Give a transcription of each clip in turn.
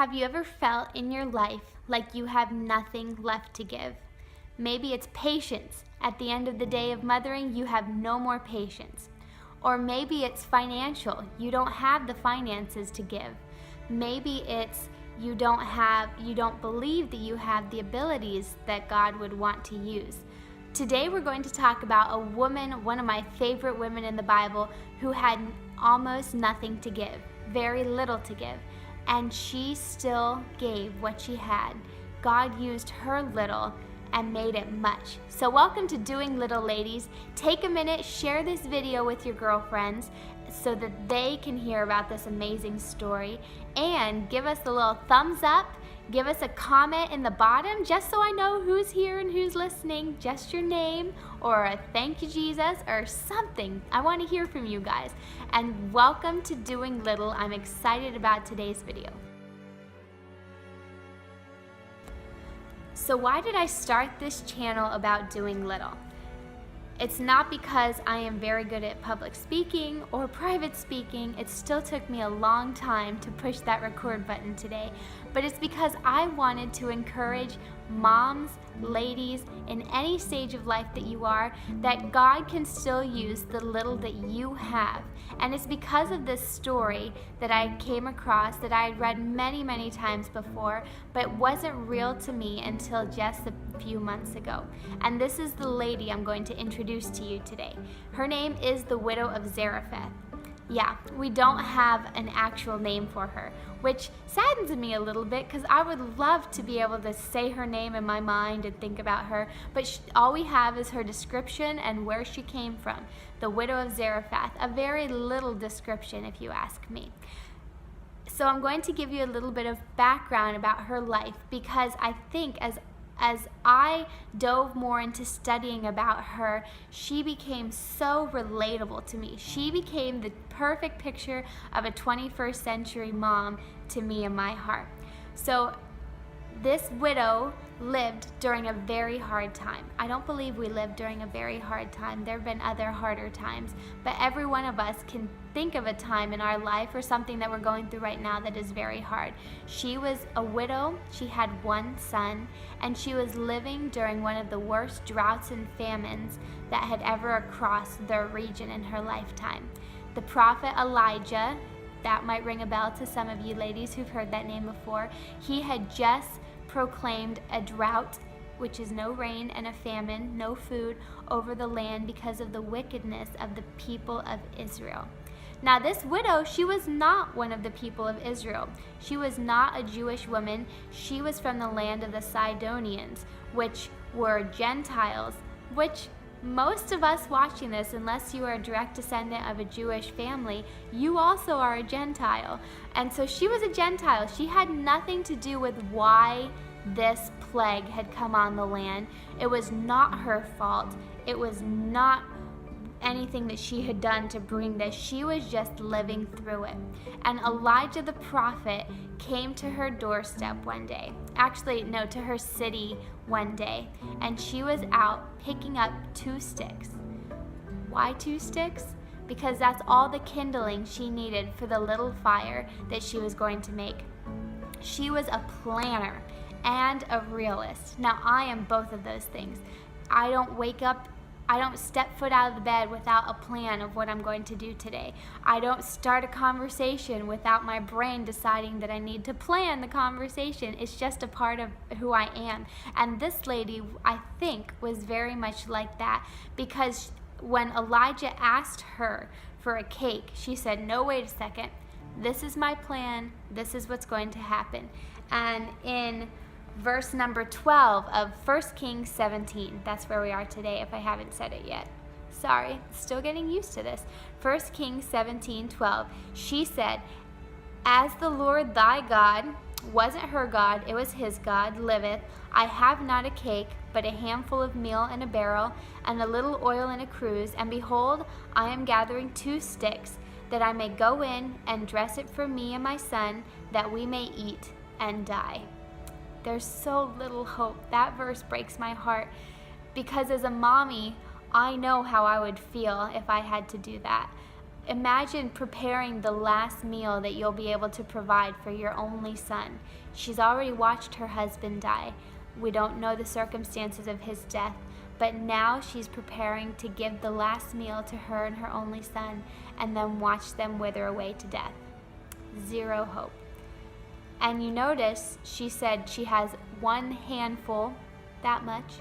Have you ever felt in your life like you have nothing left to give? Maybe it's patience. At the end of the day of mothering, you have no more patience. Or maybe it's financial. You don't have the finances to give. Maybe it's you don't believe that you have the abilities that God would want to use. Today we're going to talk about a woman, one of my favorite women in the Bible, who had almost nothing to give, very little to give, and she still gave what she had. God used her little and made it much. So welcome to Doing Little, ladies. Take a minute, share this video with your girlfriends so that they can hear about this amazing story, and give us a little thumbs up, give us a comment in the bottom just so I know who's here and who's listening, just your name or a thank you Jesus or something. I want to hear from you guys. And welcome to Doing Little. I'm excited about today's video. So why did I start this channel about doing little? It's not because I am very good at public speaking or private speaking. It still took me a long time to push that record button today, but it's because I wanted to encourage moms, ladies, in any stage of life that you are, that God can still use the little that you have. And it's because of this story that I came across, that I had read many, many times before, but wasn't real to me until just a few months ago. And this is the lady I'm going to introduce to you today. Her name is the widow of Zarephath. Yeah, we don't have an actual name for her, which saddens me a little bit because I would love to be able to say her name in my mind and think about her, but all we have is her description and where she came from, the widow of Zarephath. A very little description, if you ask me. So I'm going to give you a little bit of background about her life, because I think as I dove more into studying about her, she became so relatable to me. She became the perfect picture of a 21st century mom to me in my heart. So this widow lived during a very hard time. I don't believe we lived during a very hard time. There have been other harder times, but every one of us can think of a time in our life or something that we're going through right now that is very hard. She was a widow, she had one son, and she was living during one of the worst droughts and famines that had ever crossed their region in her lifetime. The prophet Elijah, that might ring a bell to some of you ladies who've heard that name before, he had just proclaimed a drought, which is no rain, and a famine, no food, over the land because of the wickedness of the people of Israel. Now this widow, she was not one of the people of Israel. She was not a Jewish woman. She was from the land of the Sidonians, which were Gentiles, which most of us watching this, unless you are a direct descendant of a Jewish family, you also are a Gentile. And so she was a Gentile. She had nothing to do with why this plague had come on the land. It was not her fault. It was not anything that she had done to bring this. She was just living through it. And Elijah the prophet came to her doorstep one day. Actually, no, to her city one day. And she was out picking up 2 sticks. Why 2 sticks? Because that's all the kindling she needed for the little fire that she was going to make. She was a planner and a realist. Now, I am both of those things. I don't step foot out of the bed without a plan of what I'm going to do today. I don't start a conversation without my brain deciding that I need to plan the conversation. It's just a part of who I am. And this lady, I think, was very much like that, because when Elijah asked her for a cake, she said, "No, wait a second. This is my plan. This is what's going to happen." And in verse number 12 of 1 Kings 17. That's where we are today, if I haven't said it yet. Sorry, still getting used to this. 1 Kings 17:12. She said, "As the Lord thy God," wasn't her God, it was his God, "liveth, I have not a cake, but a handful of meal in a barrel, and a little oil in a cruse. And behold, I am gathering 2 sticks, that I may go in and dress it for me and my son, that we may eat and die." There's so little hope. That verse breaks my heart, because as a mommy, I know how I would feel if I had to do that. Imagine preparing the last meal that you'll be able to provide for your only son. She's already watched her husband die. We don't know the circumstances of his death, but now she's preparing to give the last meal to her and her only son, and then watch them wither away to death. Zero hope. And you notice she said she has one handful, that much,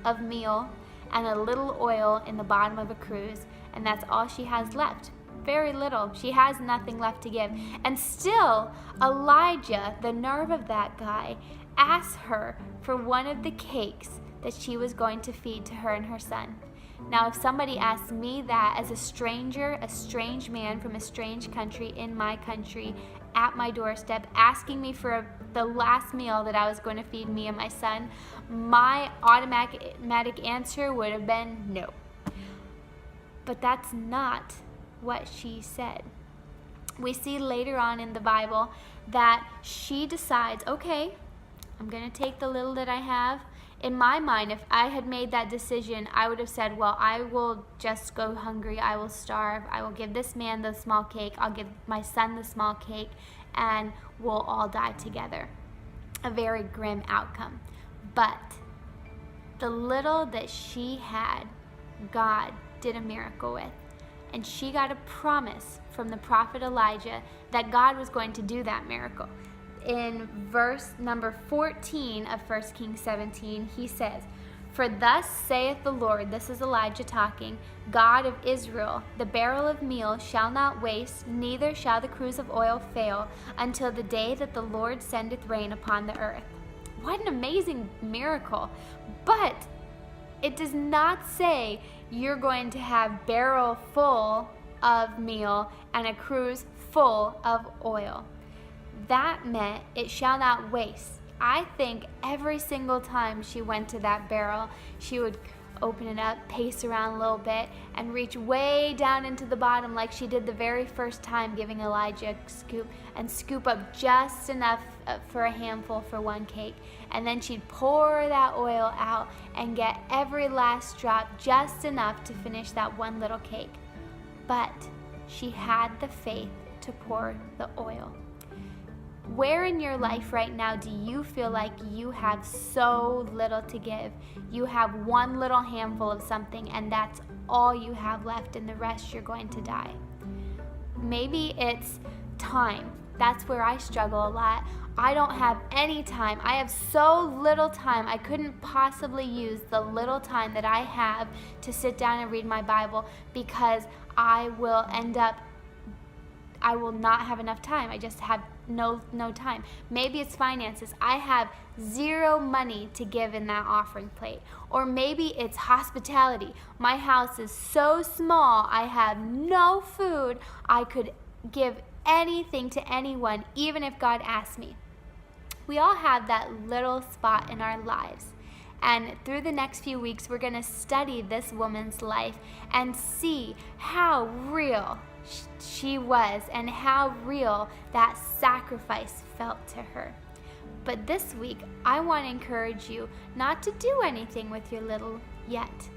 of meal and a little oil in the bottom of a cruse, and that's all she has left. Very little. She has nothing left to give. And still, Elijah, the nerve of that guy, asked her for one of the cakes that she was going to feed to her and her son. Now, if somebody asked me that as a stranger, a strange man from a strange country in my country, at my doorstep, asking me for the last meal that I was going to feed me and my son, my automatic answer would have been no. But that's not what she said. We see later on in the Bible that she decides, okay, I'm going to take the little that I have. In my mind, if I had made that decision, I would have said, well, I will just go hungry. I will starve. I will give this man the small cake. I'll give my son the small cake, and we'll all die together. A very grim outcome. But the little that she had, God did a miracle with. And she got a promise from the prophet Elijah that God was going to do that miracle. In verse number 14 of 1 Kings 17, he says, "For thus saith the Lord," this is Elijah talking, "God of Israel, the barrel of meal shall not waste, neither shall the cruse of oil fail, until the day that the Lord sendeth rain upon the earth." What an amazing miracle. But it does not say you're going to have barrel full of meal and a cruse full of oil. That meant it shall not waste. I think every single time she went to that barrel, she would open it up, pace around a little bit, and reach way down into the bottom like she did the very first time giving Elijah a scoop, and scoop up just enough for a handful for one cake. And then she'd pour that oil out and get every last drop, just enough to finish that one little cake. But she had the faith to pour the oil. Where in your life right now do you feel like you have so little to give? You have one little handful of something, and that's all you have left, and the rest you're going to die. Maybe it's time. That's where I struggle a lot. I don't have any time. I have so little time. I couldn't possibly use the little time that I have to sit down and read my Bible, because I will not have enough time. I just have no time. Maybe it's finances. I have zero money to give in that offering plate. Or maybe it's hospitality. My house is so small, I have no food. I could give anything to anyone, even if God asked me. We all have that little spot in our lives. And through the next few weeks, we're going to study this woman's life and see how real she was and how real that sacrifice felt to her. But this week, I want to encourage you not to do anything with your little yet,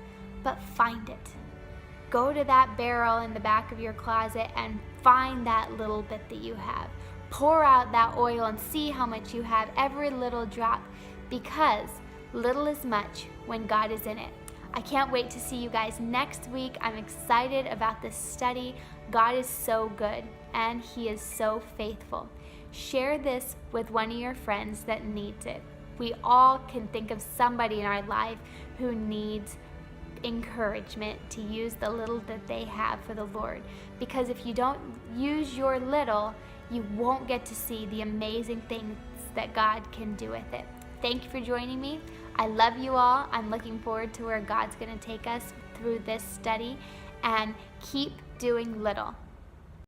but find it. Go to that barrel in the back of your closet and find that little bit that you have. Pour out that oil and see how much you have, every little drop, because little is much when God is in it. I can't wait to see you guys next week. I'm excited about this study. God is so good, and He is so faithful. Share this with one of your friends that needs it. We all can think of somebody in our life who needs encouragement to use the little that they have for the Lord. Because if you don't use your little, you won't get to see the amazing things that God can do with it. Thank you for joining me. I love you all. I'm looking forward to where God's going to take us through this study, and keep doing little.